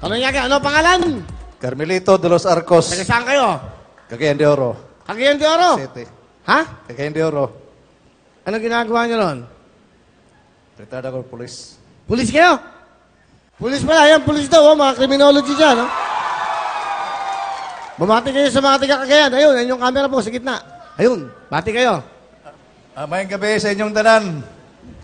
Ano nga? Ano pangalan? Carmelito de los Arcos. Taga saan kayo? Cagayan de Oro. Cagayan de Oro? City. Ha? Cagayan de Oro. Ano ginagawa niyo ron? Retired ako police. Pulis kayo? Pulis pala. Yan, pulis daw. Oh, mga criminology dyan. Oh. Bumati kayo sa mga taga Cagayan. Ayun, yan yung camera po sa gitna. Ayun, bati kayo. Mayang gabi sa inyong tanan.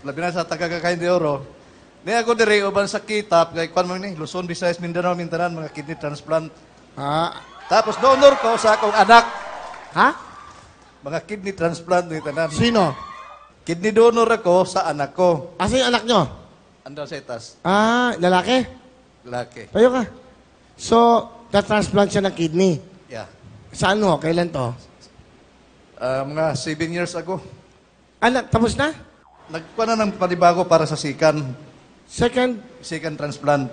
Labi na sa taga Cagayan de Oro. Di ako diri uban sa kitap. Kaya kwan mo ni, Luzon, Visayas, Mindanao, Mintanan, mga kidney transplant. Ah. Tapos donor ko sa akong anak. Ha? Mga kidney transplant ni tanan. Sino? Kidney donor ako sa anak ko. Asa yung anak nyo? Ando sa itas. Ah, lalaki? Lalaki. Tayo ka. So, na-transplant siya ng kidney. Yeah. Saan mo? Kailan to? Mga 7 years ago. Anak, tapos na? Nagkuha na ng panibago para sa second transplant.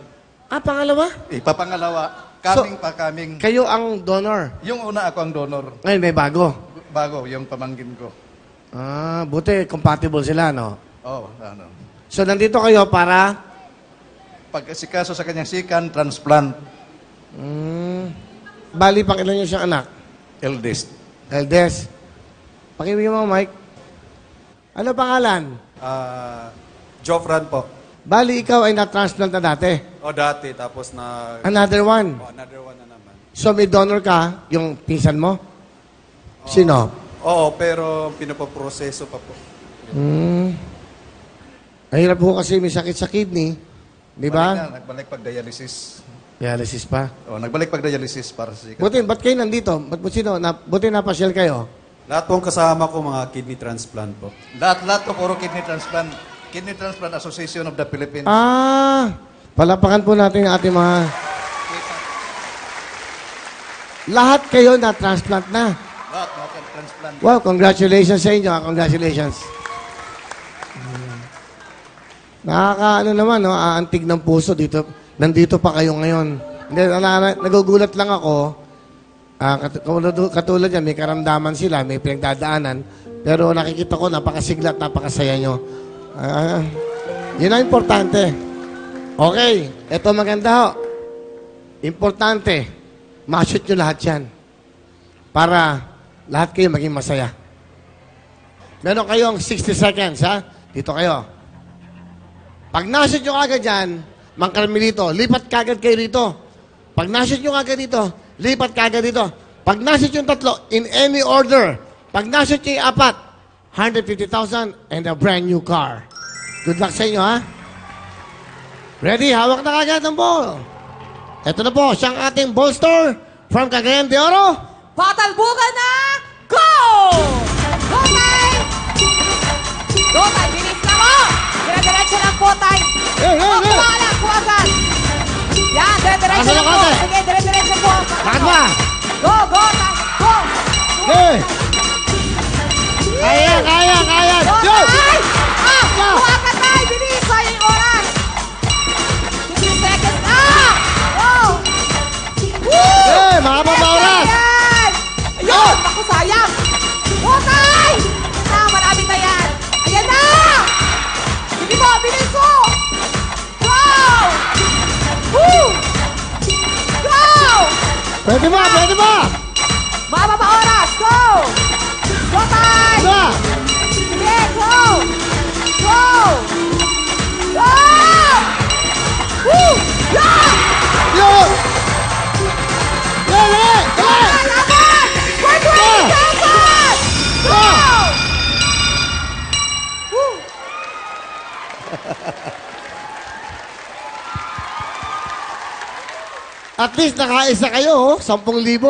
Ah, pangalawa? Papangalawa. Kaming. Kayo ang donor. Yung una ako ang donor. Ngayon, may bago. Bago, yung pamangkin ko. Ah, buti compatible sila, no? Oh, ano. So, nandito kayo para? Pag-asikaso sa kanyang second transplant. Bali, pang ilan niyo siyang anak? Eldest. Eldes. Pakibigyan mo, Mike. Ano pangalan? Jofran po. Bali, ikaw ay na-transplant na dati. O dati, tapos na... Another one. another one na naman. So, may donor ka, yung pinsan mo? Sino? Oo, pero pinapoproseso pa po. Mahirap po kasi may sakit sa kidney. Di ba? Nagbalik pag-dialysis. Dialysis pa. Oh, nagbalik pag-dialysis para sa second. Buti, ba't kayo nandito? Buti napasyal kayo? Lahat pong kasama ko mga kidney transplant po. Lahat ko puro kidney transplant. Kidney Transplant Association of the Philippines. Ah! Palapakan po natin ang ating mga... Lahat kayo na-transplant na. Lahat mga transplant. Wow, congratulations sa inyo. Congratulations. Nakakaano naman, no? Aantig ng puso dito. Nandito pa kayo ngayon. Hindi, nagugulat lang ako. Katulad yan, may karamdaman sila, may pinagdadaanan. Pero nakikita ko, napakasigla at napakasaya nyo. Yun ang importante. Okay, ito maganda ho. Importante, ma-shoot nyo lahat yan. Para lahat kayo maging masaya. Meron kayong 60 seconds, ha? Dito kayo. Pag na-shoot nyo agad dyan, Mang Carmelito, lipat kagad kayo rito. Pag na-shoot nyo agad dito, lipat kagad dito. Pag na-shoot yung tatlo, in any order. Pag na-shoot yung apat, 150,000 and a brand new car. Good luck sa inyo, ha? Ready? Hawak na kagad ng ball. Ito na po, siyang ating ball store from Cagayan de Oro. Patalbukan na! Go! Go time! Go time! Bilis na mo! Dire-diretso lang po time. Kumala po agad. Yan, dire-diretso lang po. Sige, dire-diretso po. Bakit ba? Go, go time! Go! Hey! Kaya! Go Go! time! Kuha ka tayo! Bilis! Sayang yung oras! 60 seconds na! Go! Woo! Hey! Mahaba pa oras! Ayan! Ayun! Naku, sayang! Go time! Marami na yan! Ayan na! Sige mo! Bilis mo! Go! Woo! Go! Pwede ba? Mahaba pa oras! Go! Go time! Go! Sige, go! Go! Go! Woo! Go! Yo! Dali! Laban! 120 seconds! Go! Woo! At least nakaisa kayo, oh. 10,000.